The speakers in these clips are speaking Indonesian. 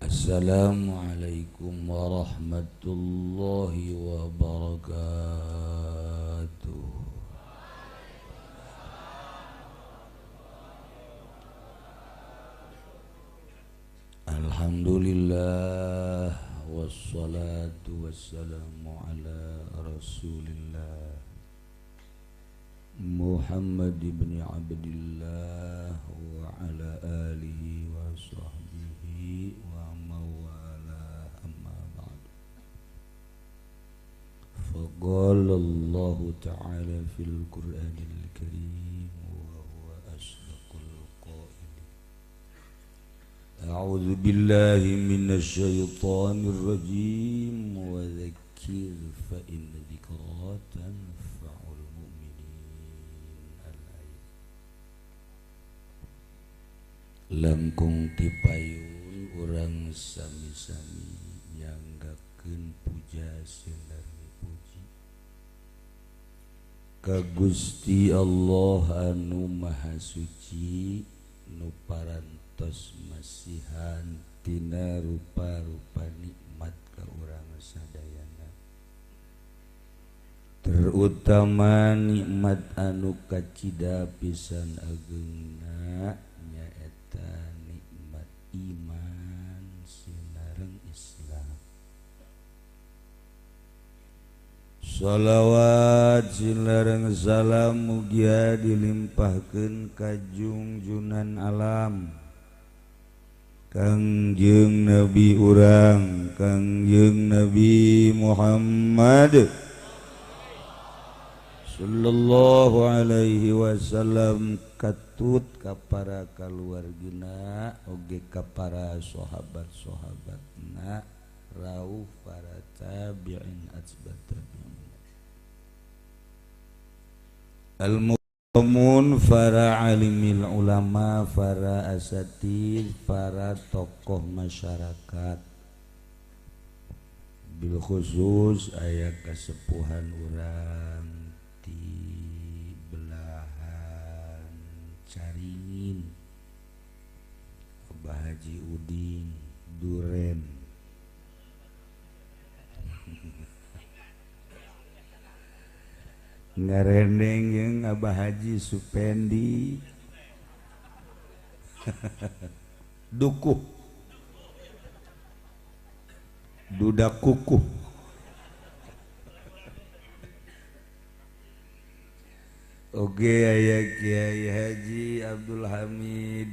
Assalamualaikum warahmatullahi wabarakatuh. Alhamdulillah wassalatu wassalamu ala Rasulillah Muhammad ibn Abdillah wa ala alihi wa sahbihi wa mawala amma ba'd. Faqala Allah ta'ala fil Qur'anil Karim wa huwa asdaqul qailin. A'udzu billahi minasy syaithanir rajim wa dzakir fa inna dzikra tanfa'ul langkung tipayun urang sami-sami nyanggakeun puja sinareng puji ka Gusti Allah anu Maha Suci nu parantos masihan tina rupa-rupa nikmat ka urang sadayana, terutama nikmat anu kacida pisan ageungna nikmat iman sinareng Islam. Shalawat sinareng salam mugia dilimpahkeun ka junjunan alam Kangjeng Nabi urang Kangjeng Nabi Muhammad sallallahu alaihi wasallam, katut ka para kaluargina oge ka para sahabat-sahabatna rauh para tabi'in atsbat tabi'in al-mu'min para alimil ulama para asatid para tokoh masyarakat bil khusus aya kasepuhan urang di belahan Caringin, Abah Haji Udin Duren, ngarendeng yang Abah Haji Supendi dukuh dudak kukuh, oge aya Kiai Haji Abdul Hamid,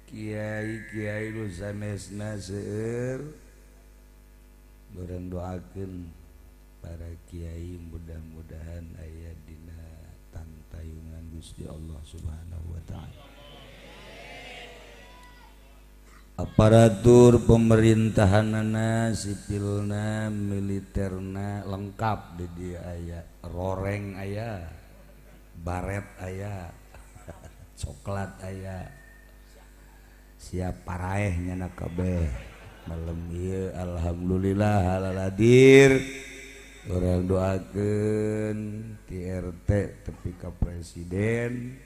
Kiai nu sanesna seueur, urang doakeun para kiai mudah-mudahan aya dina tangtayungan Gusti Allah Subhanahu wa taala. Aparatur pemerintahanana, sipilna, militerna lengkap di dieu aya, roreng aya, baret aya, coklat aya, siap paraeh nyana kabeh. Malam ieu alhamdulillah halal hadir, urang doakeun ti RT tepi ka presiden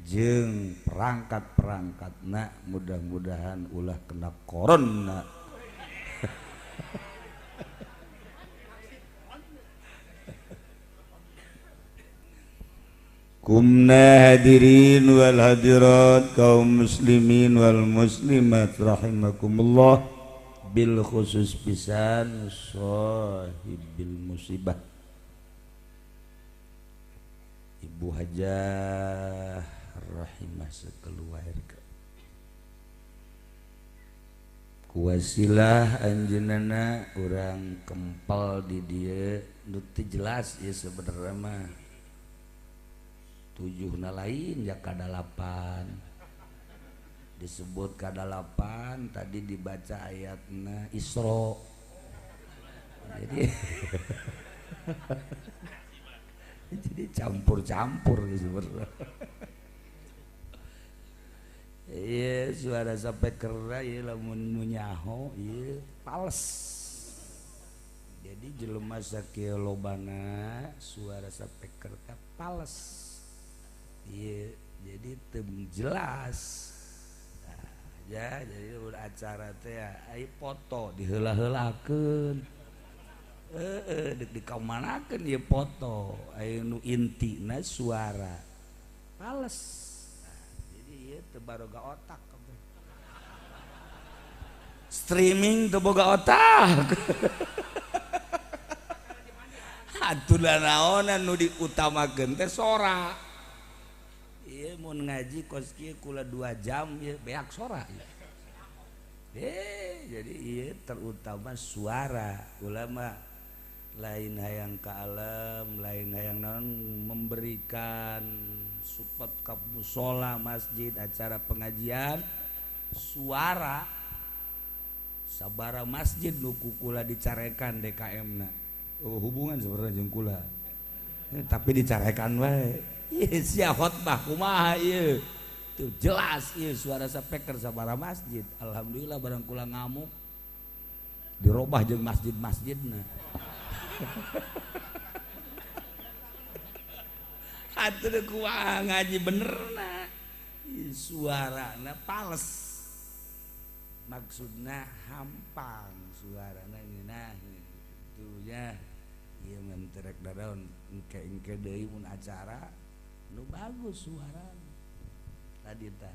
jeung perangkat-perangkatna mudah-mudahan ulah kena corona. Kumna hadirin wal hadirat kaum muslimin wal muslimat rahimakumullah, bil khusus pisan sahibil musibah Ibu Hajah rahimah sakeluarga, kuasilah anjeunna urang kempal di dieu nu teu jelas ieu sabenerna mah tujuhna lain ya kadalapan, disebut kadalapan tadi dibaca ayatna Isra, jadi jadi campur-campur sebenarnya. Iya suara sampai kera ya lamun nyaho iya pales, jadi jelema sakieu lobana suara sampai kera pales. Iya, jadi tem jelas. Nah, ya jadi acara teh aya foto diheula-heulakeun dikamanakeun ieu foto aya nu intina suara pales jadi ieu teu baroga otak streaming teu boga otak atulah naonan nu diutamakeun teh sora ieu mun ngaji kos kieu kula 2 jam ieu beak sora jadi ieu terutama suara ulama lain hayang ka alam lain hayang naon memberikan support ka mushola masjid acara pengajian suara sabara masjid nu kula dicarekan DKM na hubungan sebenarnya jeung kula tapi dicarekan wae ieu sia khotbah kumaha ieu tuh jelas ieu suara speaker sabara masjid alhamdulillah barang kula ngamuk dirobah jeung masjid-masjidna atuh kumaha ngaji benerna suarana pales maksudna hampang suarana nah itunya ieu menterek dadaon engke deui mun acara nu bagus suarana tadi tah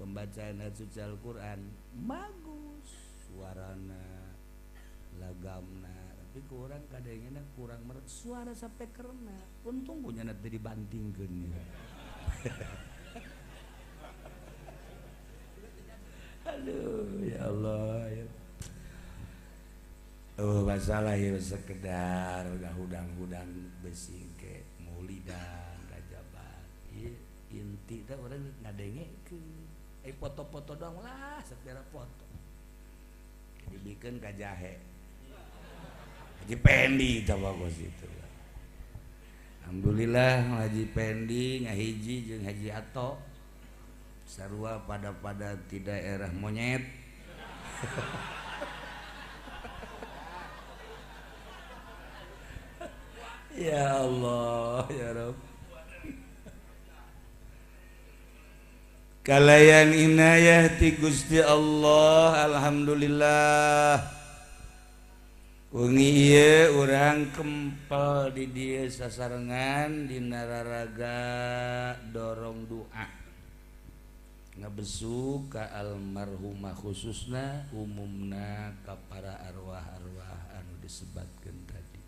pembacaan suci Al-Qur'an bagus suarana lagamna tapi kurang kadangnya kurang suara sampai karena untung punya nanti dibantingkeun ya aduh ya Allah ya masalah ya sekedar hudang-hudang besi ke maulidan gajaban inti teh orang ngadengekeun foto-foto doang lah sepira foto dibikin ka jahe Haji Pendi coba bos itu alhamdulillah Haji Pendi ngahiji jeung Haji Ato sarua pada di daerah monyet ya Allah ya Rabb kalayan inayah ti Gusti Allah alhamdulillah wengi ieu urang kempel di dieu sasarengan dina raraga dorong doa ngabesu ka almarhumah khususna umumna ka para arwah-arwah anu disebatkeun tadi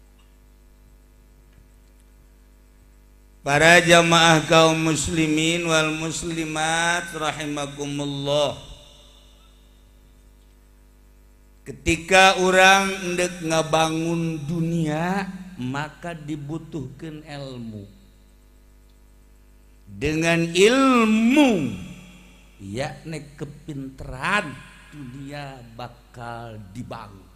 para jamaah kaum muslimin wal muslimat rahimakumullah ketika orang hendak ngabangun dunia maka dibutuhkan ilmu dengan ilmu yakni kepinteran dunia bakal dibangun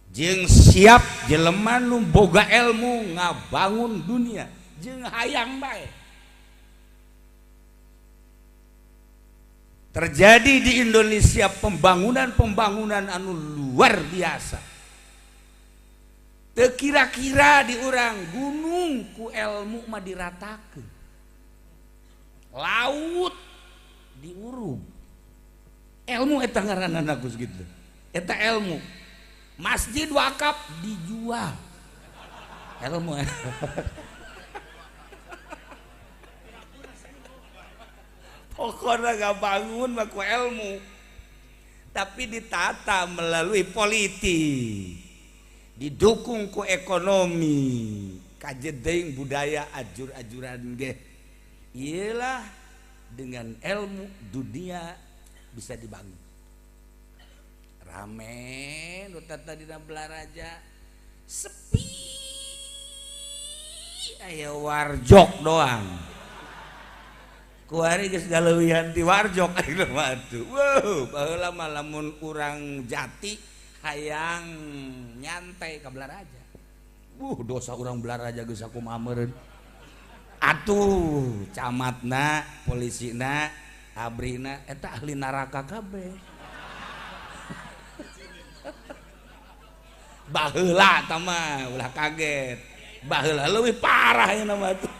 jeung siap jelema nu boga ilmu ngabangun dunia jeung hayang bae terjadi di Indonesia pembangunan anu luar biasa teu kira-kira di urang gunung ku ilmu mah diratakeun laut diurung ilmu eta ngaranna Gus gitu eta ilmu masjid wakaf dijual ilmu pokoknya gak bangun maku ilmu tapi ditata melalui politik didukung ku ekonomi kajedeng budaya ajur-ajuran ge iyalah dengan ilmu dunia bisa dibangun rame nu tata dina Blaraja sepi aya warjok doang kuari geus galeuwihan ti warjok ayeuna mah atuh wow baheula mah lamun urang Jati hayang nyantai ka Blaraja dosa urang Blaraja geus sakumaha meureun atuh camatna polisina abrina eta ahli neraka kabeh baheula tah mah ulah kaget baheula leuwih parah ayeuna mah atuh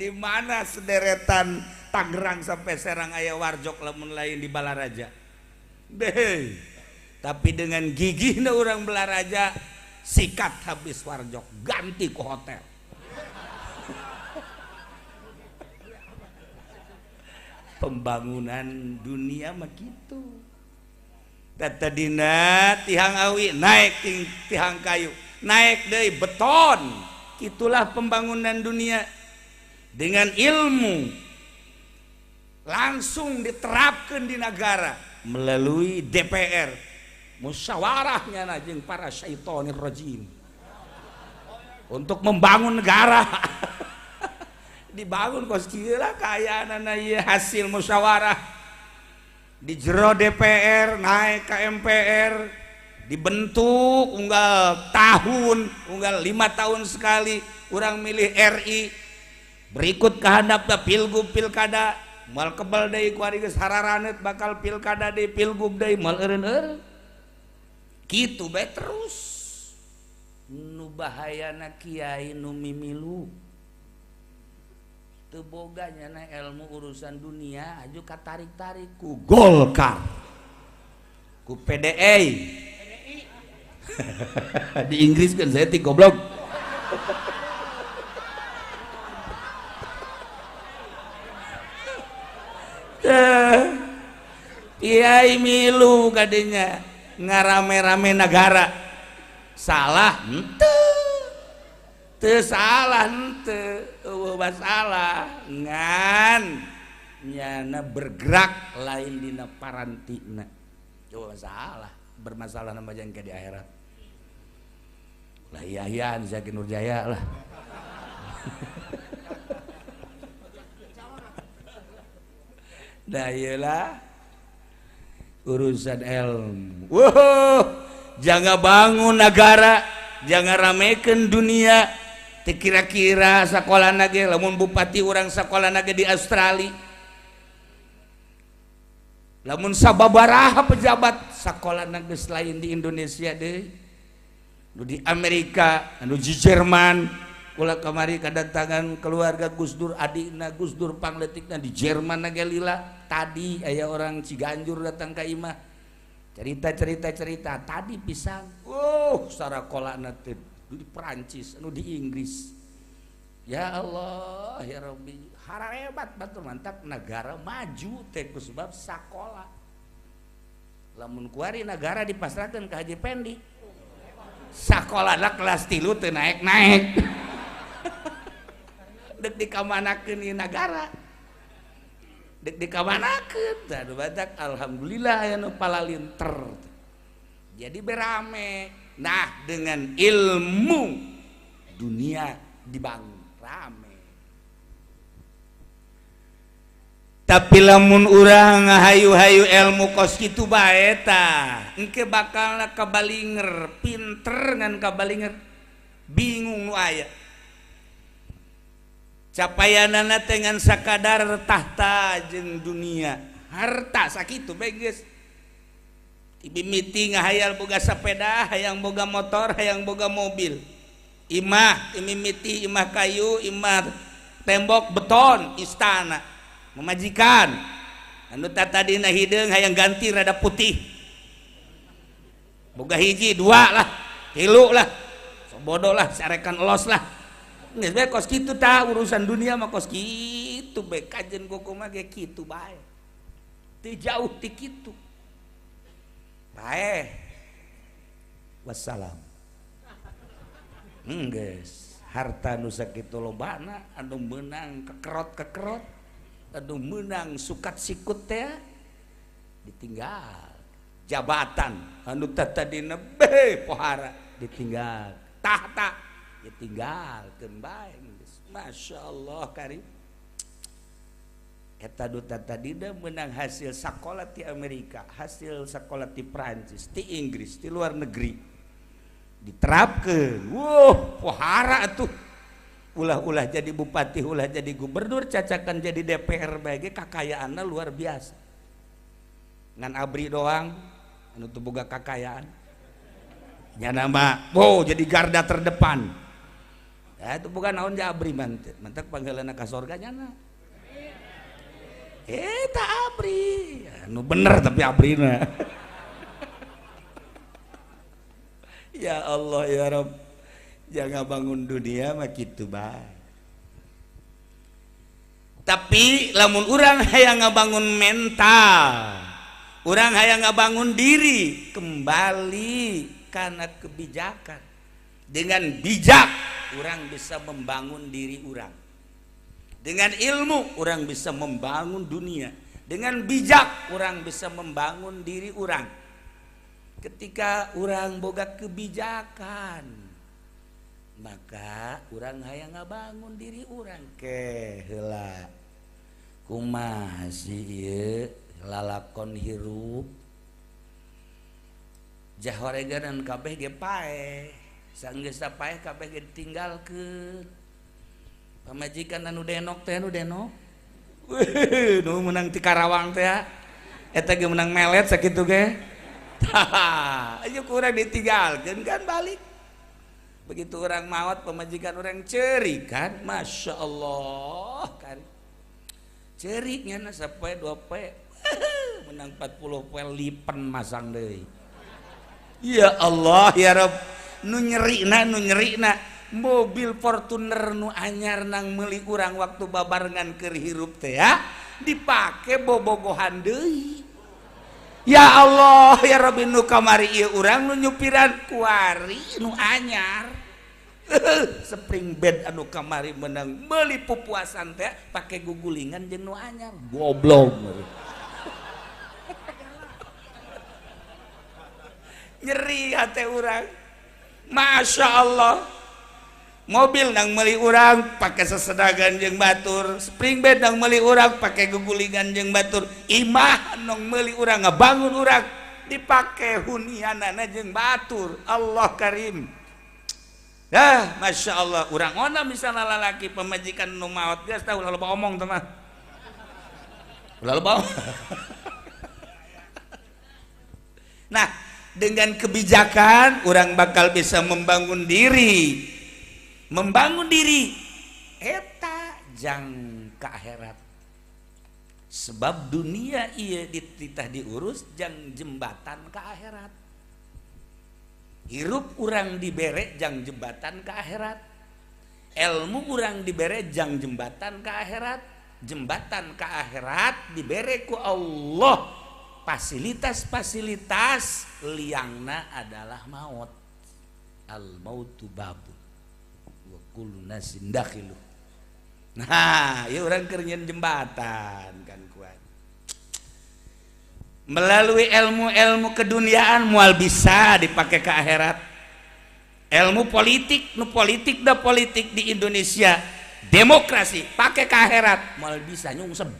di mana sederetan Tangerang sampai Serang aya warjok lamun lain di Balaraja deh. Tapi dengan gigihna orang Balaraja sikat habis warjok ganti ke hotel. Pembangunan dunia mah gitu. Tadina tihang awi naik tihang kayu, naik deui beton. Itulah pembangunan dunia dengan ilmu langsung diterapkan di negara melalui DPR, musyawarahnya jeung para syaitonir rajim untuk membangun negara. Dibangun kos kieu lah kayaanana ieu hasil musyawarah. Di jero DPR naik ke MPR dibentuk unggal tahun unggal 5 tahun sekali orang milih RI berikut kehandapna pilgub pilkada mal kebal deui ku ari geus hararaneut bakal pilkada deui pilgub deui mal eureun-eureun kitu bae terus. Nu bahayana kiai nu mimilu teu boganya na ilmu urusan dunia aju katarik-tarik ku Golkar ku PDI di Inggris kan saya ti goblok. Kiai milu kadinya ngarame-rame negara salah teu salah teu masalah ngan nyana bergerak lain dina parantina coba salah bermasalah nama jangka di akhirat lah iya Zaki Nurjaya lah. Dah iyalah urusan ilmu. Wow, jangan bangun negara, jangan ramekan dunia. Kira-kira sekolah nage, lamun bupati orang sekolah nage di Australia, lamun sababaraha pejabat sekolah nage selain di Indonesia deh, di Amerika, di Jerman, ulah kemari kedatangan keluarga Gus Dur, adikna Gus Dur pangletikna di Jerman nage lila. Tadi aya orang Ciganjur datang ke imah, cerita tadi pisang, sarakola nate di Perancis, di Inggris. Ya Allah, ya Rabbi, hararebat batur mantap negara maju teh sebab sakola. Lamun kuari negara dipasrahkeun ka Haji Pendi. Sakolana kelas 3 teu naik-naik. Dek dikamanakeun ieu negara. Dek dikamanakeun tah badak alhamdulillah aya nu palalinter. Jadi berame. Nah, dengan ilmu dunia dibangun rame. Tapi lamun urang ngahayu-hayu ilmu kos kitu bae tah, engke bakalna kabalinger, pinter ngan kabalinger, bingung nu aya. Capayanana teh ngan sakadar tahta jeung dunia, harta sakitu bae geus. Ibi meeting hayal boga sepeda, hayang boga motor, hayang boga mobil. Imah, mimiti imah kayu, imah tembok beton, istana. Memajikan. Anu tadina hideung hayang ganti rada putih. Boga hiji, 2 lah, 3 lah. Sobodo lah, sarekan elos lah. Geus bae kos kitu tah urusan dunia mah kos kitu bae kajen kumaha ge kitu bae. Teu jauh ti kitu. Bae, wassalam. Geus harta nu sakitu lobana anu meunang kekerot, anu meunang sukat sikut teh ditinggal. Jabatan anu tadina pohara ditinggal. Tahta ditinggalkeun bae geus. Masyaallah karim. Eta duta tadina menang hasil sekolah di Amerika, hasil sekolah di Prancis, di Inggris, di luar negeri diterapkan. Pohara atuh ulah jadi bupati, ulah jadi gubernur, cacakan jadi DPR bagi kekayaannya luar biasa. Ngan abri doang anu teu boga kakayaan nya nama jadi garda terdepan. Ya itu bukan naon ja abri mantep panggilana ka sorga nya. tak abri nu bener tapi abrina. Ya Allah ya Rabb, jangan bangun dunia mah kitu bae. Tapi lamun urang hayang ngabangun mental, urang hayang ngabangun diri kembali karena kebijakan. Dengan bijak urang bisa membangun diri urang. Dengan ilmu urang bisa membangun dunia. Dengan bijak urang bisa membangun diri urang. Ketika urang boga kebijakan, maka urang hayang ngabangun diri urang ke heula kumaha sih ieu lalakon hirup jahoreganan kabeh ge paeh sanggeus sapaeh kabeh ge ditinggalkeun pamajikan anu denok teh anu denok nu menang ti Karawang teh eta ge menang melet sakitu ge ayo kurang ditinggalkeun kan balik. Begitu orang maut pemajikan orang ceri kan, masya Allah kan, ceriknya na sapoe 2 poe menang 40 poe lipen masang deh. Ya Allah ya Rabb, nu nyeri na mobil Fortuner nu anyar nang meuli urang waktu babarengan keur hirup teh ya dipake bobogohan deui. Ya Allah ya Rabbi nu kamari ieu urang nu nyupiran kuari nu anyar spring bed anu kamari menang meuli pupuasan teh pake gugulingan jeung nu anyar goblok. Nyeri hate urang. Masya Allah. Mobil nang meuli urang pake sesedagan jeung batur, spring bed nang meuli urang pake gugulingan jeung batur, imah nang meuli urang ngabangun urang dipake hunianana jeung batur. Allah Karim. Dah, masya Allah, urang ona misalnya lalaki pemajikan nu maot geus tah ulah loba omong teh mah. Ulah loba. Nah, dengan kebijakan urang bakal bisa membangun diri. Membangun diri eta jang ka akhirat. Sebab dunia ieu dititah diurus jang jembatan ka akhirat. Hirup urang dibere jang jembatan ke akhirat, ilmu urang dibere jang jembatan ke akhirat, jembatan ke akhirat dibere ku Allah fasilitas-fasilitas liangna adalah maut. Al mautu babu wa kullu nasin dakhilu. Nah, ya urang keur nyeun jembatan kan kuat. Melalui ilmu-ilmu keduniaan mual bisa dipakai ke akhirat. Ilmu politik, nu politik da politik di Indonesia, demokrasi pakai ke akhirat mual bisa nyungsem.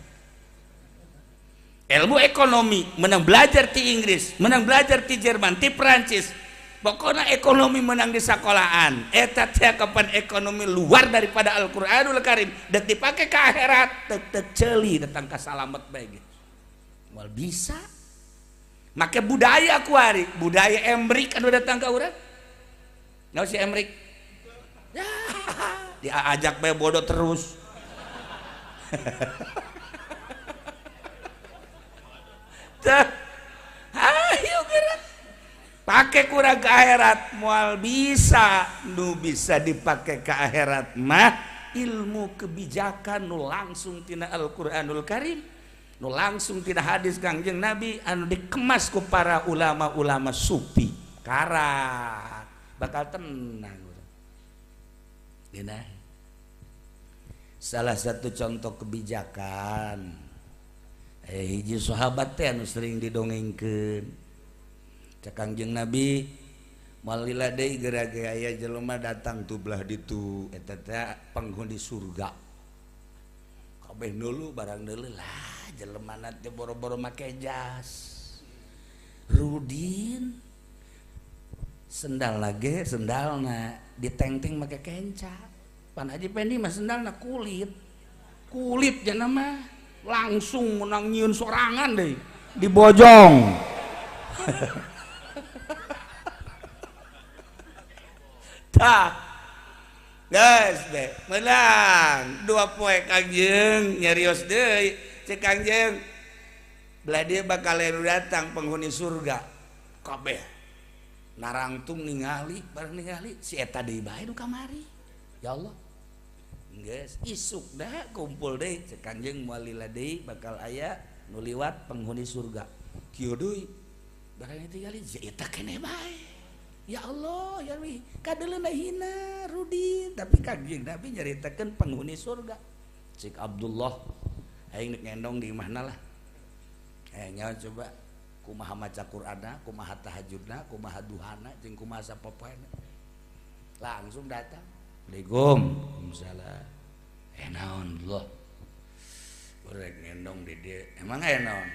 Ilmu ekonomi menang belajar di Inggris, menang belajar di Jerman, di Perancis. Pokoknya ekonomi menang di sekolahan. Eta teh kapan ekonomi luar daripada Al-Qur'anul Karim dan dipakai ke akhirat tetep ceuli datang ka salamet bae gitu. Mual bisa. Make budaya kuari, budaya Emrik anu datang ke urang. Naon si Emrik? Ya, diajak bae bodoh terus. Tah. Ayo gerak. Pakai kurang ke akhirat moal bisa, nu bisa dipakai ke akhirat mah ilmu kebijakan nu langsung tina Al-Qur'anul Karim. Nu langsung tidak hadis Kangjeng Nabi anu dikemas ku para ulama-ulama sufi karat bakal tenang. Dina salah satu contoh kebijakan hiji sahabat teh anu sering didongengkeun ka Kangjeng Nabi moal lila deui gerage aya jelema datang tu belah ditu eta teh penghuni surga kabeh neulu barang neulu lah jelema teh boro-boro make jas Rudin sendal lagi sendalna ditengting make kenca pan Haji Pendi mah sendalna kulit jangan mah langsung menang nyieun sorangan deh di bojong. Tah guys deh menang 2 poe Kangjeng nyarios deui cek Kangjeng belah dia bakal datang penghuni surga kabeh narangtung ningali bareng ningali si eta deui bae nu kamari ya Allah geus isuk dah kumpul deui cek Kangjeng moal lila deui bakal aya nu liwat penghuni surga kieu deui barang tinggali si eta keneh bae ya Allah ya wi kadeleuna hina Rudi tapi Kangjeng Nabi nyaritakeun penghuni surga cik Abdullah aing ngendong di imahna lah nyawa coba kumaha maca Qur'ana kumaha tahajudna kumaha duhana jeung kumaha sapopoena langsung datang Assalamualaikum Waalaikumsalam naon Allah urang ngendong di dieu emang naon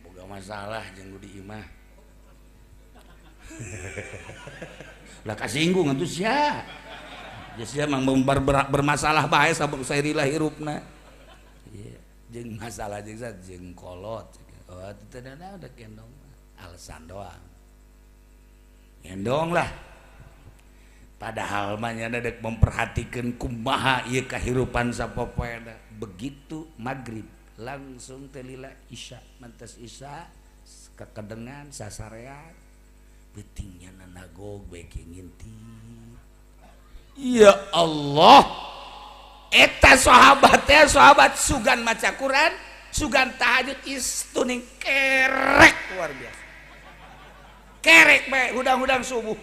boga masalah jeung di imah lah kasinggung atuh sia sia mang bermasalah bae sabab sairilah hirupna ieu jeung masalah jeung kolot oh itu dana udah gendong alasan doang gendong lah padahal mah nya dek memperhatikan kumaha ieu kahirupan sapopoena begitu maghrib langsung telila isya mantes isya kekedengan sasarean beutingnya nanagog beki ngintip ya Allah eta sahabat sugan maca Quran sugan tahajud istuning kerek luar biasa kerek bae hudang-hudang subuh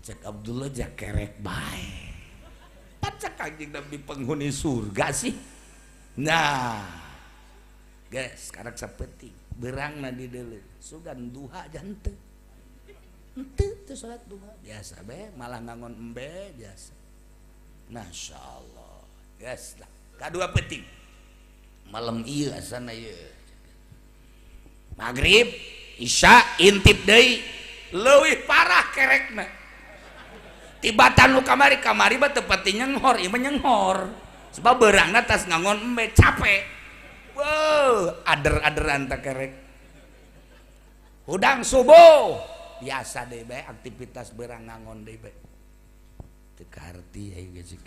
cek Abdullah jak kerek bae paca Kangjeng Nabi penghuni surga sih nah guys sekarang sapeting berangna di deuleu sugan duha jante teu salat duha biasa bae malah ngangon embe biasa Masya Allah guys lah kadua penting malam iya sana ya maghrib isya intip deui leuwih parah kerekna tibatan nu kamari mah teu pati nyenghor ieu mah nyenghor sebab beurangna tas ngangon embe capek wow ader-aderan ta kerek hudang subuh biasa deui bae aktivitas beurang ngangon deui bae teu kaharti aya geus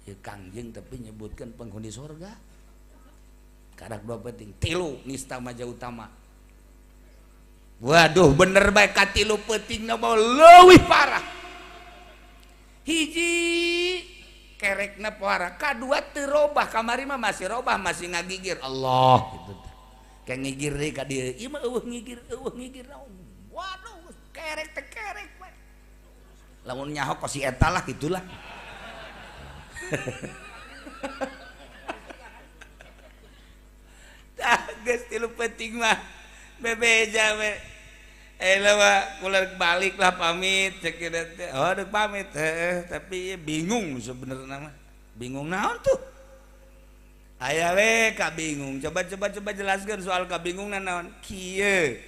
ieu Kangjeng tapi nyebutkeun penghuni surga karak dua penting tilu nista maja utama waduh bener baik katilu penting nama leuwih parah hiji kerekna parah kadua teu robah kamari mah masih robah masih ngagigir Allah gitu kayak ngigir deui ka dieu ieu mah eueuh ngigir waduh kerek teh kerek bae lamun nyahok ka si eta lah gitulah geus tilu penting mah bebeja we lawa kula balik lah pamit cek teh oh deuk pamit tapi bingung sebenarnya mah bingung naon tuh aya we kabingung coba jelaskeun soal kabingungan naon kieu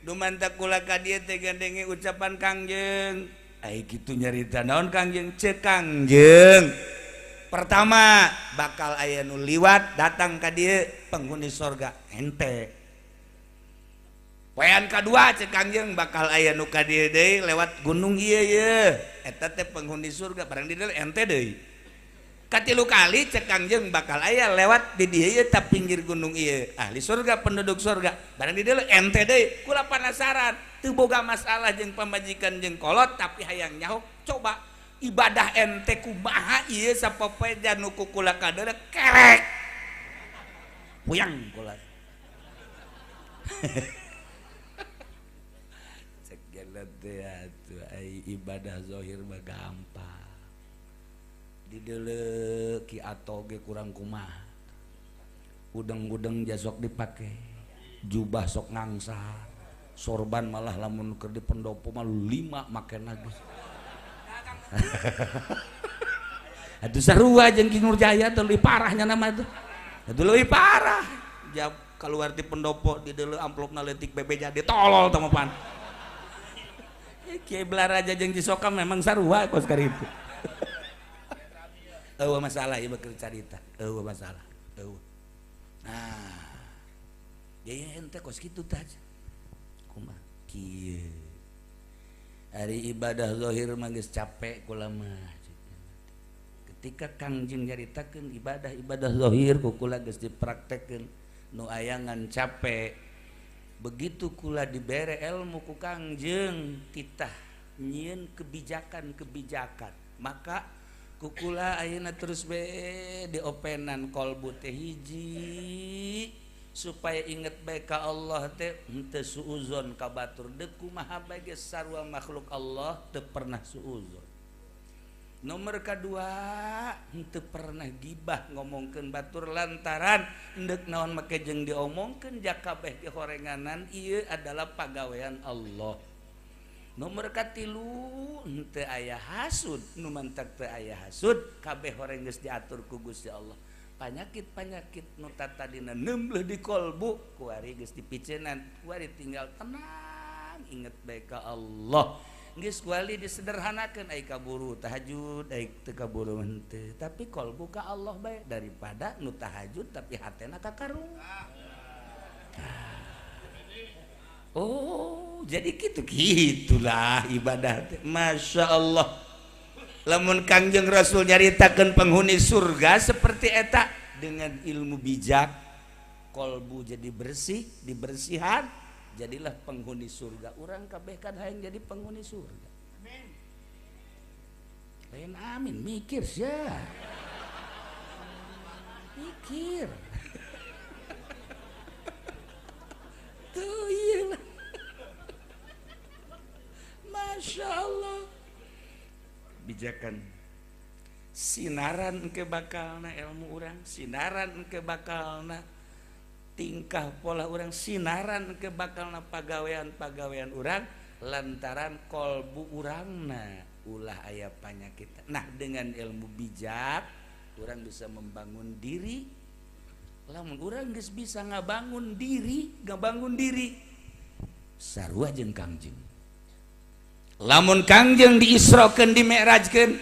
dumanta kula ka dieu teh gandenge ucapan Kangjeng ai kitu nyarita naon Kangjeng ceuk Kangjeng pertama bakal aya nu liwat datang ka dieu penghuni surga ente poean kadua cek Kangjeng bakal aya nu ka dieu deui lewat gunung ieu ye eta teh penghuni surga barang di dieu ente deui katilu kali cek Kangjeng bakal aya lewat di dieu ye ta pinggir gunung ieu ahli surga penduduk surga barang di dieu ente deui kula penasaran teu boga masalah jeung pamajikan jeung kolot tapi hayang nyaho coba ibadah ente kumaha ieu sapopoe nu kula kadeuleu kerek puyang kula cek gelet teh atuh ai ibadah zahir mah gampang di deuleu ki ato ge kurang kumaha udeng-udeng jasok dipake jubah sok ngangsar sorban malah lamun keur di pendopo mah 5 makena geus aduh sarua jeung Ki Nurjaya teh leuwih parahnya nama itu aduh leuwih parah jab keluar di pendopo di deuleu amplopna leutik bebeja ditolol teh pan Kiai Belaraja jeung Cisoka memang sarua kos karitu eueuh masalah ieu keur carita eueuh masalah eueuh nah ya ente kos kitu teh kumaha kieu hari ibadah zahir mah geus capek kula mah ketika Kangjeng nyaritakeun ibadah zahir ku kula geus dipraktekkeun nu ayangan capek begitu kula dibere ilmu ku Kangjeng titah nyieun kebijakan maka kukula ayeuna terus be diopenan kolbu teh hiji supaya inget bae ka Allah teh henteu suuzon ka batur deuk kumaha bae ge sarua makhluk Allah teu pernah suuzon. Nomor kedua henteu pernah gibah ngomongkeun batur lantaran endek naon make jeung diomongkeun jak kabeh ge horenganan ieu adalah pagawean Allah. Nomor katilu henteu aya hasud nu mantak teu aya hasud kabeh horeng geus diatur ku Gusti Allah. Panyakit-panyakit nu tatadina nembleh di kolbu kuari geus dipiceunan kuari tinggal tenang inget bae ka Allah. Geus kuali disederhanakeun ai kaburu tahajud ai teu kaburu henteu tapi kolbu ka Allah bae daripada nu tahajud tapi hatena ka karung. Oh jadi gitulah ibadah teh. Masya Allah lamun Kangjeng Rasul nyaritakeun penghuni surga seperti eta dengan ilmu bijak kolbu jadi bersih dibersihan jadilah penghuni surga. Urang kabeh kan hayang jadi penghuni surga. Amin. Lain amin mikir sia. Mikir. Tuh iya. Masya Allah bijakan sinaran ke bakalna ilmu urang sinaran ke bakalna tingkah pola urang sinaran ke bakalna pagawean urang lantaran kolbu urangna ulah aya panyakit. Nah dengan ilmu bijak urang bisa membangun diri. Lamun urang geus bisa ngabangun diri sarua jeung Kangjeng. Lamun Kangjeng diisrokeun di mi'rajkeun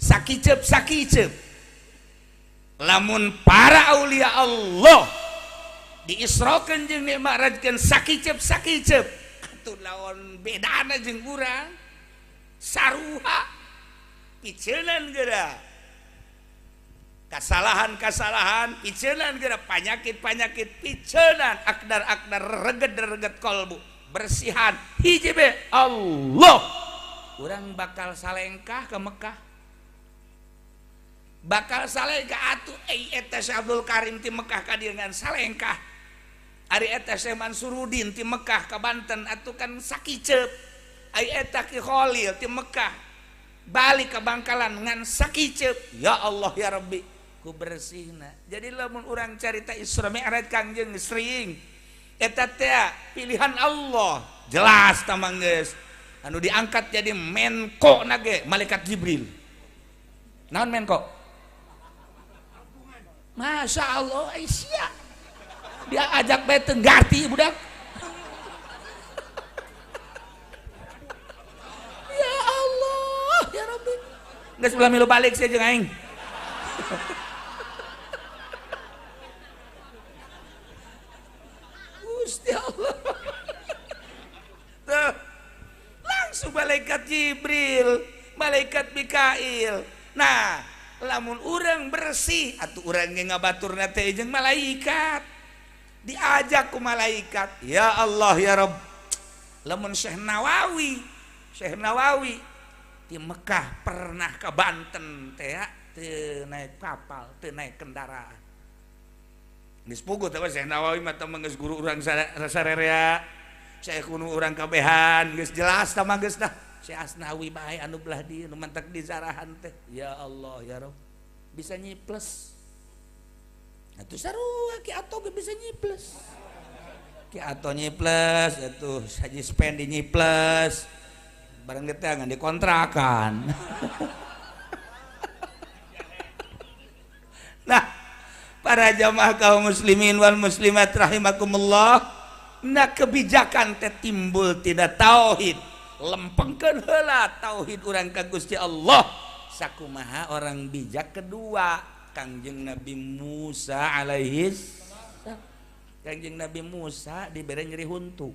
sakicep lamun para aulia Allah diisrokeun jeung mi'rajkeun sakicep atuh lawan bedana jeung urang saruha piceunan geura kasalahan piceunan geura penyakit piceunan akdar reget kolbu bersihan hiji be Allah urang bakal salengkah ke Mekah bakal salengkah atuh eta Syekh Abdul Karim ti Mekah ka dieu ngan salengkah ari eta Syekh Mansuruddin ti Mekah ka Banten atuh kan sakicep ai eta Ki Khalil ti Mekah balik ke Bangkalan ngan sakicep ya Allah ya Rabbi ku bersihna. Jadi lamun urang carita Isra Mi'raj Kangjeng sering eta teh pilihan Allah jelas tamang geus anu diangkat jadi menko nage malaikat Jibril. Naon menko? Masya Allah Aisyah dia ajak bae tenggarti budak. Ya Allah ya Rabbi geus ulah milu balik sia jeung aing. Gusti Allah. Tuh, langsung malaikat Jibril, malaikat Mikail. Nah, lamun urang bersih atuh urang ge ngabaturna teh jeung malaikat. Diajak ku malaikat. Ya Allah ya Rabb. Lamun Syekh Nawawi di Mekah pernah ke Banten teh teu naik kapal, teu naik kendaraan. Geus puguh teh Syekh Nawawi mah teh geus guru urang sarerea. Syekh kuno urang kabehan geus jelas tah mah geus dah. Syekh Asnawi bae anu belah dieu nu mantak dizarahan teh. Ya Allah ya Rabb. Bisa nyiples. Atuh sarua Ki Ato ge bisa nyiples. Ki Ato nyiples atuh Haji Spendi nyiples. Bareng teh ngan dikontrakan. Nah, para jamaah kaum muslimin wal muslimat rahimakumullah, nah kebijakan teh timbul tidak tauhid, lempengkeun heula tauhid urang ka Gusti Allah. Sakumaha orang bijak kedua, Kangjeng Nabi Musa alaihis. Kangjeng Nabi Musa dibere nyeri huntu.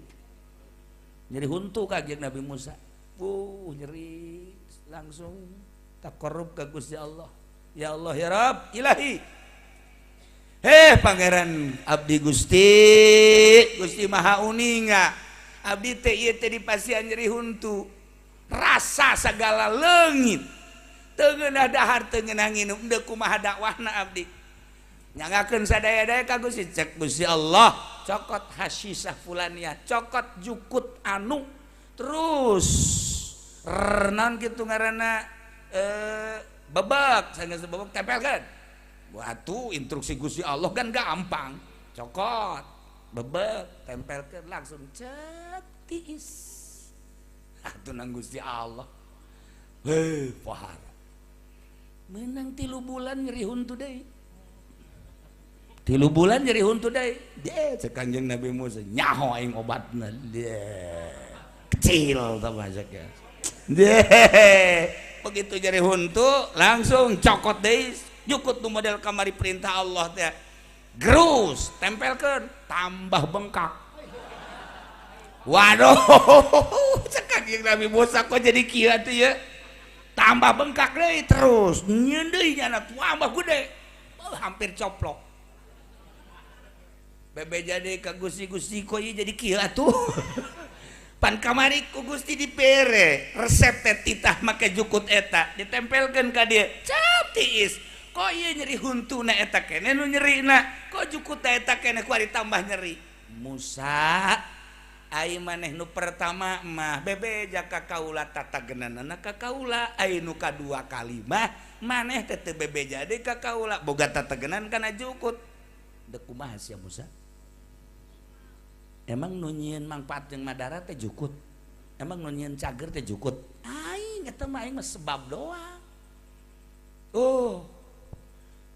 Nyeri huntu Kangjeng Nabi Musa. Nyeri langsung taqarrub ka Gusti Allah. Ya Allah ya Rabb ilahi. Pangeran abdi Gusti Maha Uninga. Abdi teh ieu teh dipasihan nyeri huntu. Rasa segala leungit. Teu ngeunah dahar teu ngeunah nginum deuk kumaha dakwahna abdi. Nyangakeun sadaya-daya ka Gusti cek Gusti Allah, cokot hasisah fulaniyah, cokot jukut anu terus naon kitu ngaranna bebek, sanggeus bebek tempelkeun. Watu instruksi Gusti Allah kan gampang. Cokot, bebek, tempelkeun langsung cet tiis. Atuh nang Gusti Allah. Pahara. Menang 3 bulan nyeri huntu deui. 3 bulan nyeri huntu deui. Cek Kanjeng Nabi Musa, nyaho aing obatna. Kecil tah bahasanya. Begitu nyeri huntu langsung cokot deui, jukut nu model kamari perintah Allah teh. Gerus, tempelkeun, tambah bengkak. Waduh, cek Kanjeng Nabi Musa kok jadi kieu atuh ya. Tambah bengkak deui terus, nyeun deui nya tambah gede. Hampir coplok. Bebe jadi ka Gusti kok ieu jadi kieu atuh. Pan kamari ku Gusti dipere resep teh titah make jukut eta ditempelkeun ka dieu cap tiis kok ieu nyeri huntuna eta keneh nu nyerina kok jukut eta keneh ku ari tambah nyeri. Musa ai maneh nu pertama mah bebe jaka kaula tatageunana ka kaula ai nu kadua kali mah maneh teh teu bebe jadi ka kaula boga tatageunan kana jukut deuk kumaha sia Musa. Emang nunyian manfaat yang madara teh jukut. Emang nunyian cager teh jukut. Aing eta mah aing mah sebab doang.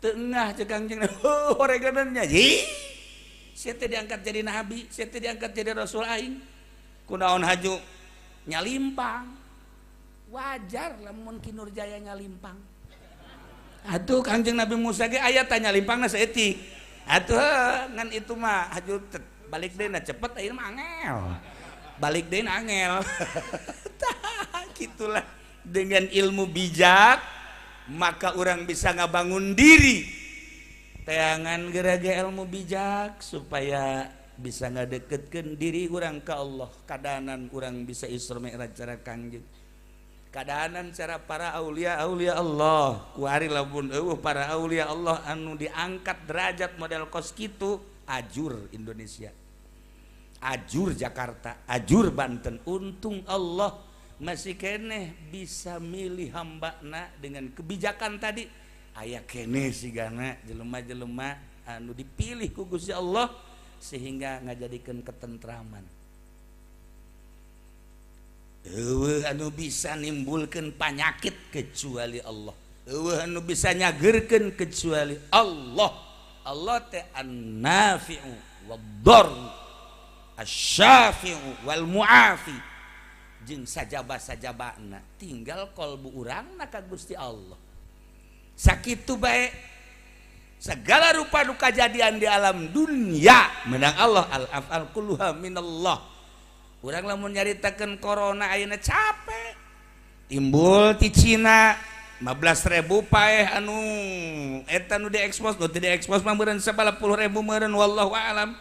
Tengah cek Kangjeng. Horeganannya. Sia teh diangkat jadi nabi, sia teh diangkat jadi rasul aing. Kunaon haju nyalimpang. Wajar lamun Ki Nurjaya nyalimpang. Atuh Kangjeng Nabi Musa ge aya tanya limpangna saeutik. Atuh ngan itu mah haju balik deuna cepet ayeuna mah angel. Balik deuna angel. Gitulah dengan ilmu bijak maka orang bisa ngabangun diri. Teangan gerage ilmu bijak supaya bisa ngadeketkeun diri urang ka Allah. Kadaanan urang bisa Isra Mi'raj cara Kangjeng. Kadaanan cara para aulia Allah. Kuari lamun para aulia Allah anu diangkat derajat model kos kitu ajur Indonesia. Ajur Jakarta, ajur Banten. Untung Allah masih keneh bisa milih hambana dengan kebijakan tadi. Aya keneh sigana jelema-jelema anu dipilih ku Gusti Allah sehingga ngajadikeun ketentraman. Eueuh anu bisa nimbulkeun panyakit kecuali Allah. Eueuh anu bisa nyageurkeun kecuali Allah. Allah teh an-nafi'u wad-darr asy-syafi'u wal mu'afi jeung sajaba-sajabana tinggal qalbu urangna ka Gusti Allah. Sakitu bae segala rupa nu kajadian di alam dunia menang Allah al-af'al kulluha minallah. Urang lamun nyaritakeun corona ayeuna capek. Timbul ti Cina 15.000 paeh anu eta nu diekspos nu teu diekspos mah meureun 90.000 meureun wallahu a'lam.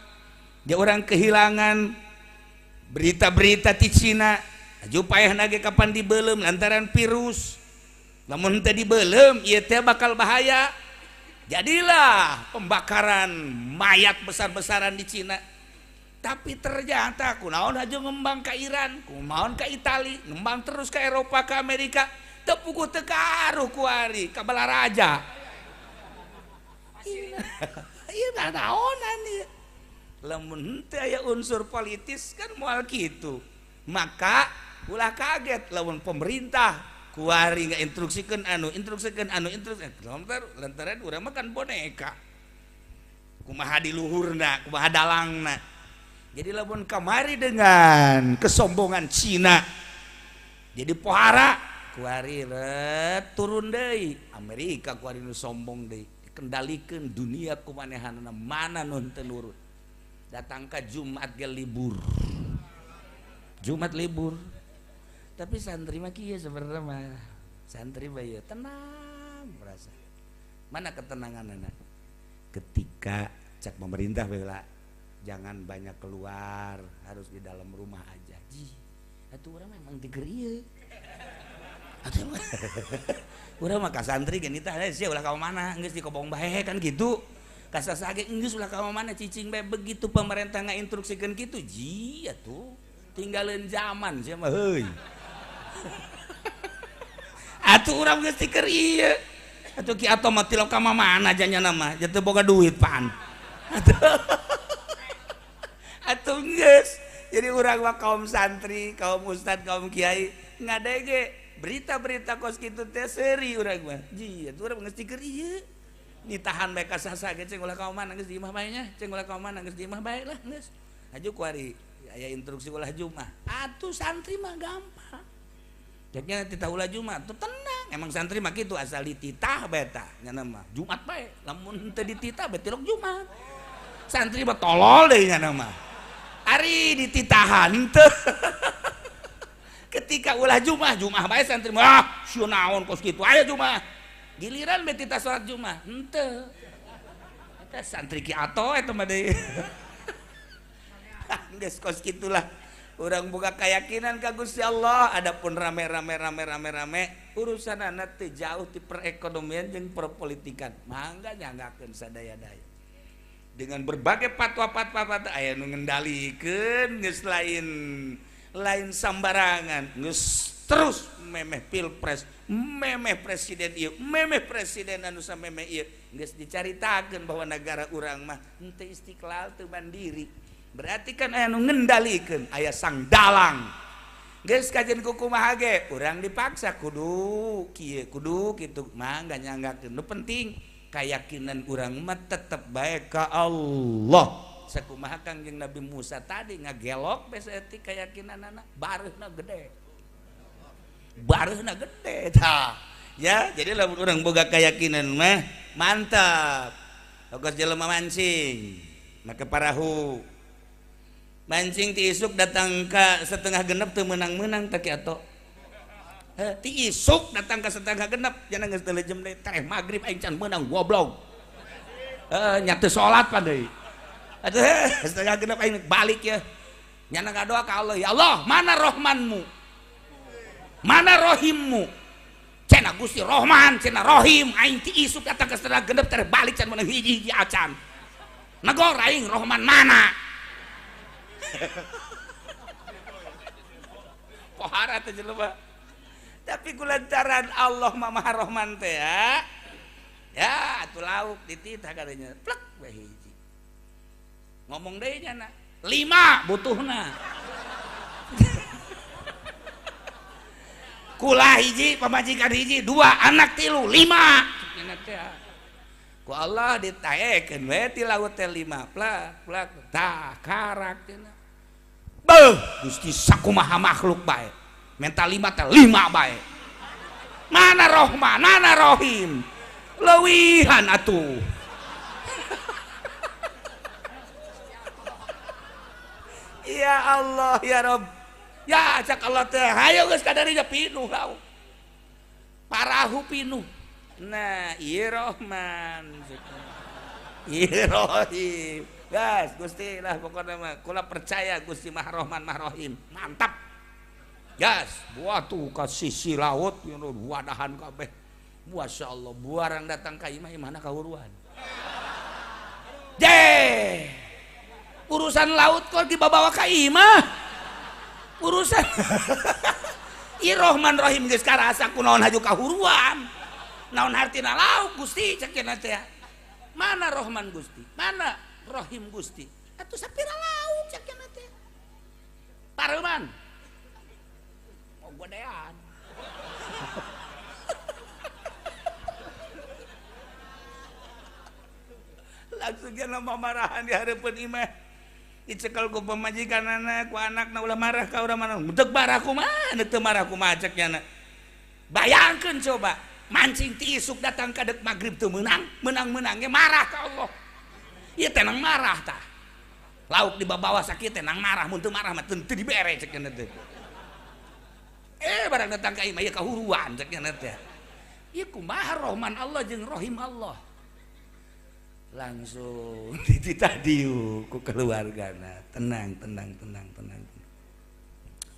Dia orang kehilangan berita-berita di Cina. Aju payah nage kapan dibelem lantaran virus. Lamun teu dibelem ieu teh bakal bahaya. Jadilah pembakaran mayat besar-besaran di Cina. Tapi ternyata kunaon aju ngembang ke Iran, kunaon ke Itali, ngembang terus ke Eropa, ke Amerika. Teu puguh teu karuh kuari ka Balaraja. Ieu naonan ieu. Lamun teu aya unsur politis kan moal kitu. Maka ulah kaget lamun pemerintah kuari instruksikeun anu lantaran urang mah kan boneka. Kumaha di luhurna, kumaha dalangna. Jadi lamun kamari dengan kesombongan Cina. Jadi pohara kuari turun deui. Amerika kuari nu sombong deui. Kendalikeun dunia kumanehanna mana nun teu nurut. Datang ke Jumat ge libur. Jumat libur. Tapi santri mah kieu sebenarnya mah Santri bayu tenang merasa. Mana ketenangan anak? Ketika cek pemerintah bela jangan banyak keluar, harus di dalam rumah aja. Atuh urang memang tiger ieu. Atuh urang mah ka santri geus tah sia ulah ka mana geus di kobong bae kan gitu. Ka sasage geus ulah ka mana cicing bae begitu pemerintah ngainstruksikeun kitu. Atuh tinggalin zaman sia mah heuy. Atuh urang geus tiker ieu. Atuh ki ato mah tilok ka mana aja nya nama, jatuh boga duit pan. Atuh geus. Jadi urang mah kaum santri, kaum ustad, kaum kiai ngadege berita-berita kos kitu teh seuri urang mah. Atuh urang geus tiker ieu. Ditahan bae ka sasage ceng ulah ka mana geus di imah bae nya, ceng ulah ka mana geus di imah bae lah geus. Aju kuari aya instruksi ulah Jumat. Atuh santri mah gampang. Jadinya titah ulah Jumat tuh tenang. Emang santri mah kitu asal dititah bae tah nya mah Jumat bae. Lamun teu dititah bae tilok Jumat. Santri mah tolol deui nya mah. Ari dititahan teu. Ketika ulah Jumat bae santri mah sieu naon kos kitu aya Jumat. Giliran bae titah salat Jumat henteu. Eta santri ki ato eta mah deui. Geus kos kitulah. Urang boga keyakinan ka Gusti Allah, adapun rame-rame urusanana teu jauh ti perekonomian jeung perpolitikan. Mangga nyanggakeun sadaya-daya. Dengan berbagai fatwa-fatwa aya nu ngendalikeun geus lain sambarangan, geus terus memeh pilpres, memeh presiden ieu, memeh presiden anu samemeh ieu, geus dicaritakeun bahwa negara urang mah henteu istiqlal teu mandiri. Berarti kan aya nu ngendalikeun, aya sang dalang. Geus kajen kumaha ge, urang dipaksa kudu kieu, kudu kitu, mangga nyanggakeun. Nu penting keyakinan urang mah tetep bae ka Allah. Sakumaha Kangjeng Nabi Musa tadi ngagelok bae saeutik keyakinanana, bareuhna gede. Bareuhna gede tah. Ya, jadi lamun urang boga keyakinan mah mantap. Ogos jelema mancing, make parahu. Mancing ti isuk datang ka setengah genep teu menang-menang teh kiato. Ti isuk datang ka setengah genep jangan geus teu leujeum deui teh magrib aing can meunang goblok. Nya teu salat pan deui. Atuh setengah genep aing balik ya. Nya ngadoa ka Allah, ya Allah, mana Rahmanmu? Mana Rahimmu? Cenah Gusti Rahman, cenah Rahim, aing ti isuk datang ka setengah genep teh balik can meunang hiji-hiji acan. Nagor aing Rahman mana? Pohara teh jelema. Tapi kulantaran Allah Maha Rahman teh ya atuh lauk dititah kadenya plek we hiji. Ngomong deui nya 5 butuhna. Kula hiji, pamajikan hiji, 2 anak 3, 5. Cenah teh. Ku Allah ditaekeun we ti laut teh 5 plak tah karak cenah. Beuh, Gusti sakumaha makhluk bae. Mental 5 teh 5 bae. Mana Rahman, mana Rahim? Leuwihan atuh. Ya Allah, ya Rabb. Ya cak Allah teh, hayo geus kadarinya pinuh lauk. Parahu pinuh. Nah, ieu Rahman. Ieu Rahim. Gas, Gusti lah pokoknya mah kula percaya Gusti Mah Rahman Mah Rahim. Mantap. Gas, buat tuh ka sisi laut wadahan kabeh. Masya Allah, buarang datang ka imah imahna kahuruan. Deh. Urusan laut kok dibawa ka imah. Urusan Ieu Rahman Rahim geus karasa kunaon haju kahuruan. Naon hartina lauk Gusti cek cenah teh. Mana Rahman Gusti? Mana Rahim Gusti? Atuh sapira lauk cek cenah teh. Pareuman. Oh godean. Langsung jangan mamarahan di hareupeun imah. Dicekel ku pamajikanana ku anakna ulah marah ka urang mana. Teu marah kumaha, teu marah kumaha cek cenah. Bayangkeun coba, mancing ti isuk datang ka deuk magrib teu meunang, menang-menang ge marah ka Allah. Ieu teh nang marah tah. Lauk di bawah sakit teh nang marah, mun teu marah mah teu dibere cek cenah teh. barang datang ka imah ieu kahuruan cek nya teh. Ieu kumaha Rahman Allah jeung Rahim Allah. Langsung ditadiu ku keluargana. Tenang.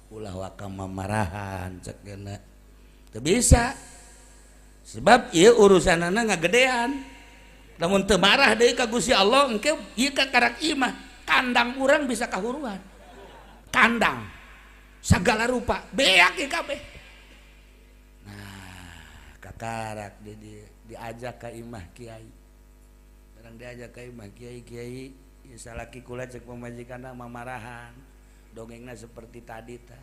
Ulah wakam mamarahan cek nya. Teu bisa. Sebab ieu urusanana ngagedean. Lamun teu marah deui ka Gusti Allah engke ieu kakarak imah, kandang urang bisa kahuruan. Kandang segala rupa beak ieu kabeh. Nah, kakarak diajak ka imah kiai. Barang diajak ka imah kiai salaki kula cek pamajikanna mamarahan. Dongengna seperti tadi tah.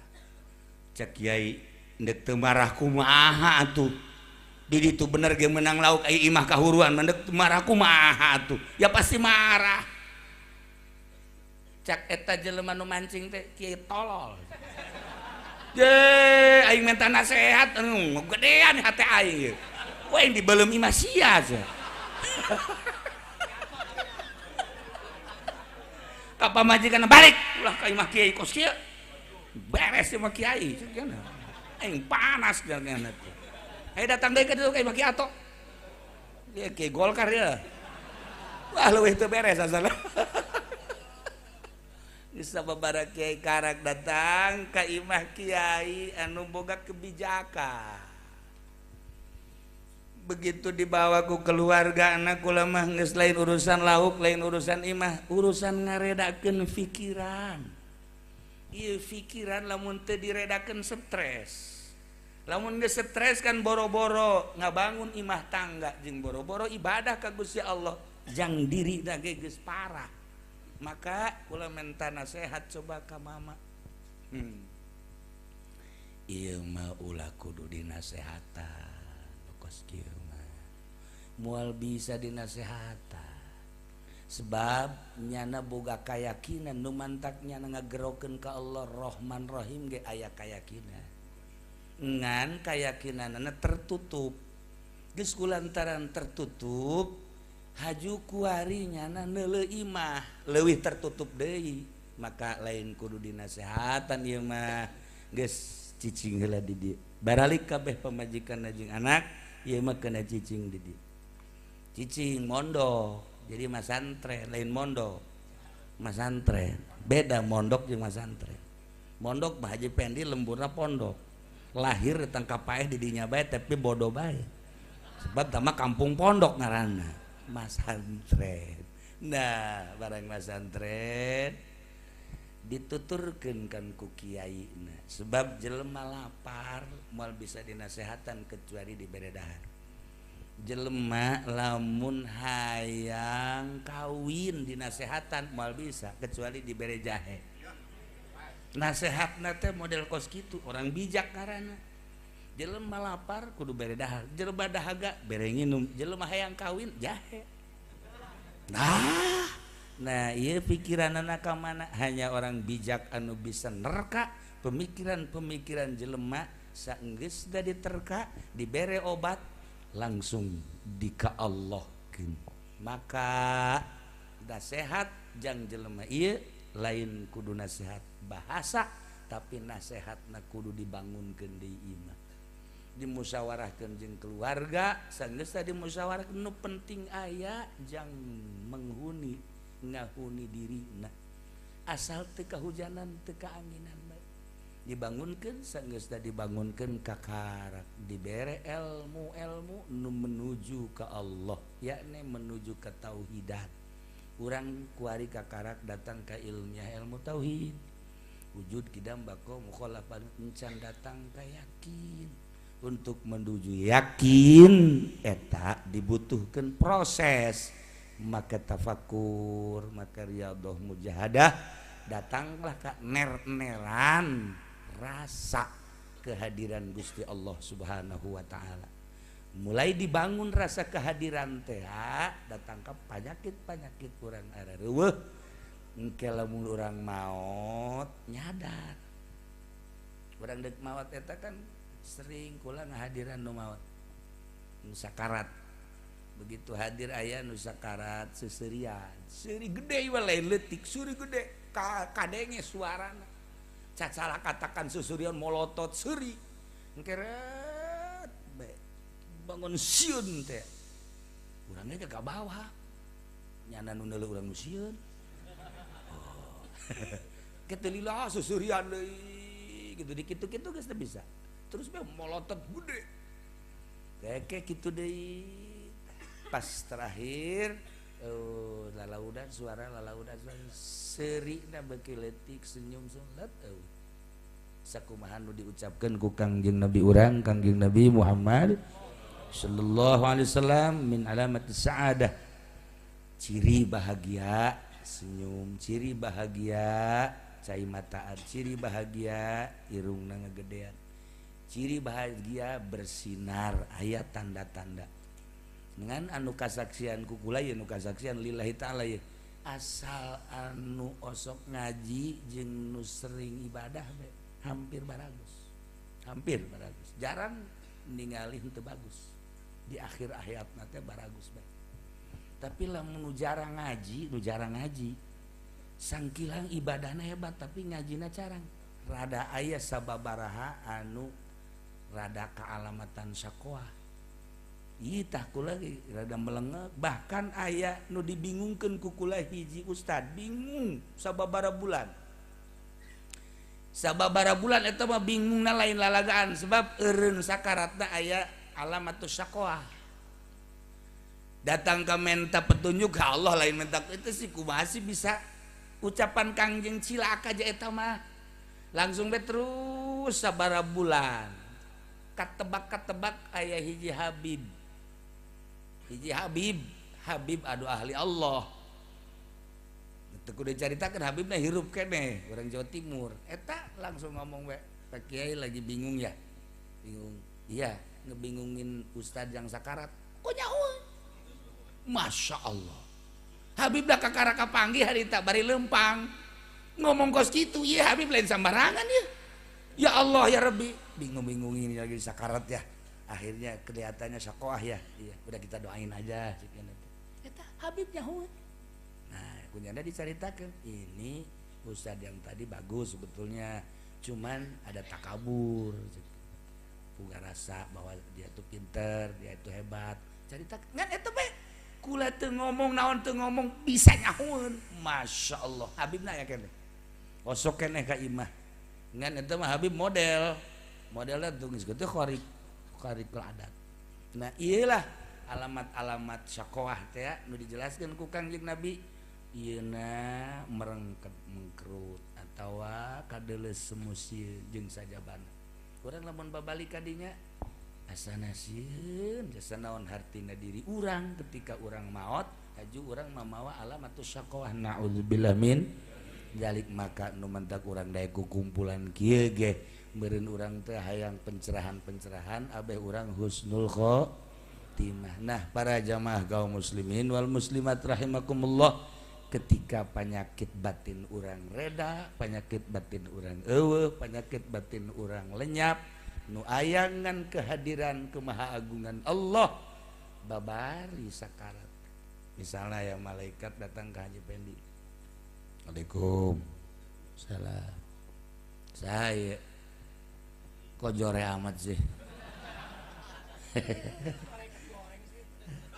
Cek kiai ndek teu marah kumaha atuh. Di ditu bener ge menang lauk ai imah kahuruan ndek teu marah kumaha atuh. Ya pasti marah. Cak eta jelema nu mancing teh kiai tolol. Ye, aing minta nasehat gedean hate aing ieu. Weh dibeuleum imah sia cenah. Ka pamajikanna balik ulah ka imah kiai kos kieu. Beres imah kiai cenah. Aing panas jangan teh. Ayo datang deui ka ditu ka imah kiai Ato. Ieu kiai Golkar ya. Wah leuwih teu beres asal. Bisa babara kiai karak datang ka imah kiai anu boga kebijakan. Begitu dibawa ku keluarga anak kula mah geus lain urusan lauk, lain urusan imah, urusan ngaredakeun pikiran. Ieu pikiran lamun teu diredakeun stres. Lamun geus stres kan boro-boro ngabangun imah tangga jeung boro-boro ibadah ka Gusti Allah, jang diri da geus parah. Maka kula minta nasihat coba ka mama. Ieu mah ulah kudu dinasehatan. Kos kieu mah moal bisa dinasehatan. Sebab nyana boga kayakinan nu mantak nyana ngagerokeun ka Allah Rahman Rahim ge aya kayakinan. Ngan kayakinanna tertutup. Geus kulantaran tertutup haju kuari nyana neuleuh imah leuwih tertutup deui, maka lain kudu dinasehatan ieu mah geus cicing heula di dieu. Baralik kabeh pamajikanna jeung anak ieu mah kena cicing di dieu. Cicing mondok jadi masantren, lain mondok masantren. Beda mondok jeung masantren. Mondok mah Haji Pendi lemburna pondok. Lahir datang ka paeh di dinya bae tapi bodoh bae. Sebab tama kampung pondok ngaranna. Masantren. Nah, barang masantren dituturkeun kan ku kiaina. Sebab jelema lapar moal bisa dinasehatan kecuali dibere dahar. Jelema lamun hayang kawin dinasehatan moal bisa kecuali dibere jahe. Nasehatna teh model kos kitu, orang bijak ngaranna. Jelema lapar kudu bere dahar, jelema dahaga bere nginum, jelema hayang kawin jahe. Nah ieu pikiranna ka mana? Hanya orang bijak anu bisa nerka pemikiran-pemikiran jelema saenggeus da diterka dibere obat langsung dika Allahkeun. Maka da sehat jang jelema ieu lain kudu nasihat bahasa tapi nasihatna kudu dibangunkeun deui imah. Dimusyawarahkeun jeung keluarga saenggeus dimusyawarahkeun nu penting aya jang menghuni ngahuni dirina asal teu kahujanan teu kaanginan bae dibangunkeun saenggeus dibangunkeun kakarak dibere ilmu nu menuju ka Allah yakni menuju ka tauhidat. Urang kuari kakarak datang ka ilmiah ilmu tauhid wujud kidam bako mukhalafan encan datang ka yakin. Untuk menuju yakin eta dibutuhkan proses, maka tafakur, maka riyadhah mujahadah, datanglah ka ner-neran rasa kehadiran Gusti Allah Subhanahu wa taala. Mulai dibangun rasa kehadiran teh datang ka panyakit-panyakit urang arareuweuh engke lamun urang maot nyadar. Urang deuk maot eta kan sering kula ngahadiran nu maot nu sakarat. Begitu hadir aya nu sakarat seuseurean seuri gede we lain leutik seuri gede kadenge suarana cacala katakan susurian molotot seuri ngkeret bangun siun teh urangnya ke bawah nyana nu neuleuh urang nu sieun kitu lila susurian deui gitu dikitu-kitu geus teu bisa terus mah molotot gede kayak kitu deui pas terakhir lalaudan suara serina beuki leutik senyum salat sakumaha nu diucapkeun ku Kangjeng Nabi urang Kangjeng Nabi Muhammad sallallahu alaihi wasallam min alamat sa'adah ciri bahagia senyum ciri bahagia cai mataan ciri bahagia irungna ngagedean ciri bahagia bersinar aya tanda-tanda dengan anu kasaksian ku kula anu kasaksian lillahi taala ya asal anu osok ngaji jeung nu sering ibadah hampir baragus jarang ningali henteu bagus di akhir hayatna teh baragus bae tapi lamun nu jarang ngaji sangkilang ibadahna hebat tapi ngajina carang rada aya sababaraha anu rada kaalamatan syaqwah ieu tah kula rada melengek bahkan aya nu dibingungkeun ku kula hiji ustad bingung sababara bulan eta mah bingungna lain lalagaan sebab eureun sakaratna aya alamatus syaqwah datang ke minta petunjuk ka Allah lain minta itu sih kumaha sih bisa ucapan Kangjeng cilaka aja eta mah langsung be terus sabara bulan katebak aya hiji Habib adu ahli Allah teu kudu dicaritakeun Habibna hirup keneh urang Jawa Timur eta langsung ngomong we Pak Kiai lagi bingung ya iya ngebingungin ustad yang sakarat kok nyaho Masya Allah Habib dah kakara kapanggih harita bari lempang ngomong kos gitu ya Habib lain sambarangan ya Allah ya Rabbi bingung-bingungin lagi sakarat ya akhirnya kelihatannya syakoah ya iya udah kita doain aja eta Habib nyaho nah kunyana dicaritakeun ini ustad yang tadi bagus sebetulnya cuman ada takabur punya rasa bahwa dia tuh pinter dia itu hebat cerita ngan eta bae kula teu ngomong naon teu ngomong bisa nyahoeun Masya Allah Habibna ya keneh osok keneh ka imah ngan eta mah Habib modelna teu geus kitu kharik adat nah iyalah alamat-alamat syaqwah teh nu dijelaskeun ku Kangjeng Nabi ieuna merengket mengkerut atawa kadeuleus semusil jeung sajabana urang lamun babalik kadinya asana sieun jasa naon hartina diri urang ketika urang maot haju urang mamawa alamatus syaqwah naudzubillah min jalik maka nu mentak urang daek kumpulan kieu ge meureun urang teh hayang pencerahan abeh urang husnul khotimah nah para jamaah kaum muslimin wal muslimat rahimakumullah ketika penyakit batin urang reda penyakit batin urang eueuh penyakit batin urang lenyap nu ayangan kehadiran kemahaagungan Allah babari sakarat misalnya ya malaikat datang ke Haji Pendi Assalamualaikum salam saya kok jore amat sih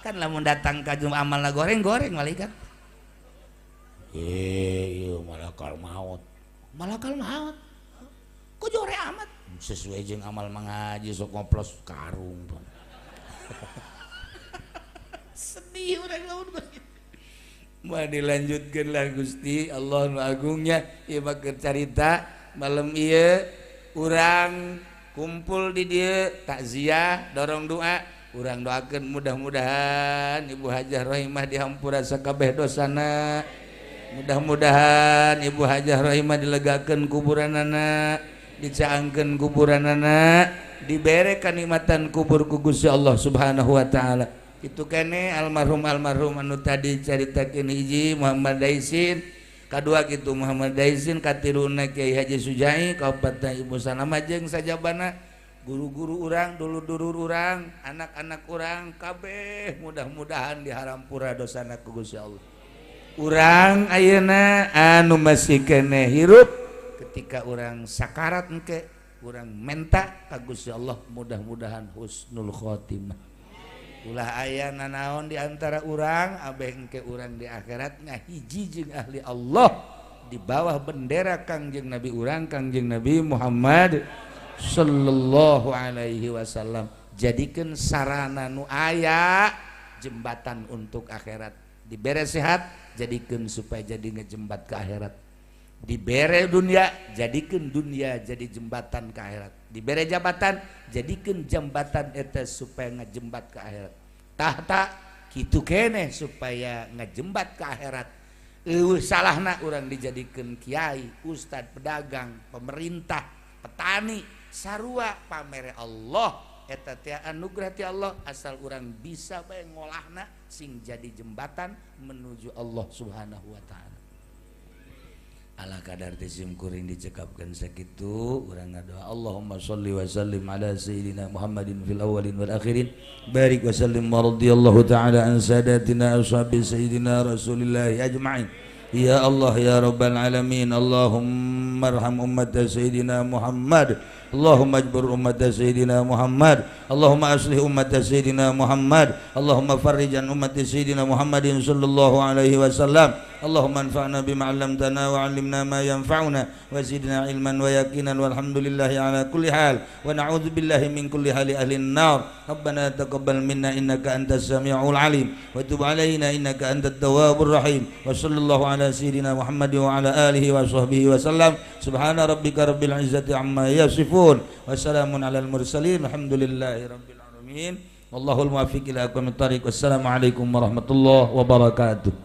kan lamun datang ka amalna goreng malaikat iya malakal maut kok jore amat sesuai jeung amal mengaji sok ngoplos karung sedih urang lamun mah dilanjutkeun lah Gusti Allah nu agungnya ieu mah keur carita malam ieu urang kumpul di dieu takziah dorong doa urang doakeun mudah-mudahan Ibu Hajah Rohimah dihampura sakabeh dosana mudah-mudahan Ibu Hajah Rohimah dilegakeun kuburanana dicaangkeun kuburanana dibere kanikmatan kubur ku Gusti Allah Subhanahu wa taala itu kene almarhum anu tadi caritakeun hiji Muhammad Daisin kadua kitu Muhammad Daisin katiruna Kiai Haji Sujai kaopat Ibu Sanama jeung sajabana guru-guru urang dulur-dulur urang anak-anak urang kabeh mudah-mudahan dihampura dosana ku Gusti Allah urang ayeuna anu masih keneh hirup ketika urang sakarat engke urang menta ka Gusti Allah mudah-mudahan husnul khotimah. Ulah aya nanaon di antara urang abeh engke urang di akhirat ngahiji jeung ahli Allah di bawah bendera Kangjeng Nabi urang Kangjeng Nabi Muhammad sallallahu alaihi wasallam. Jadikeun sarana nu aya jembatan untuk akhirat. Dibere sehat jadikeun supaya jadi ngejembat ke akhirat. Dibere dunia jadikeun dunia jadi jembatan ke akhirat. Dibere jabatan jadikeun jambatan eta supaya ngajembat ke akhirat. Tahta kitu keneh supaya ngajembat ke akhirat. Salahna urang dijadikeun kiai, ustad, pedagang, pemerintah, petani, sarua pamere Allah eta teh anugerah ti Allah asal urang bisa bae ngolahna sing jadi jembatan menuju Allah Subhanahu wa taala. Ala kadar tisim kuring dicekapkan sakitu urang ngadoa Allahumma sholli wa sallim ala sayyidina Muhammadin fil awwalin wal akhirin barik wa sallim wa radhiyallahu ta'ala an sadatina ashabi sayyidina Rasulillah ajma'in ya Allah ya rabbal alamin Allahumma arham ummat sayyidina Muhammad Allahumma ajbur ummat sayyidina Muhammad Allahumma aslih ummat sayyidina Muhammad Allahumma farrij an ummat sayyidina Muhammadin sallallahu alaihi wasallam Allahumma anfa'na bima 'allamtana wa 'allimna ma yanfa'una wa zidna ilman wa yaqinan walhamdulillahi ala kulli hal wa na'udzu billahi min kulli hali ahli an-nar Rabbana taqabbal minna innaka antas samiul alim wa tub 'alaina innaka antat tawwabur rahim wa sallallahu ala sayyidina Muhammad wa ala alihi wa sahbihi wa sallam subhana rabbika rabbil izzati amma yasifun wa salamun alal mursalin alhamdulillahi rabbil alamin wallahul muwaffiq ila aqwamit thariq wassalamu alaikum warahmatullahi wabarakatuh.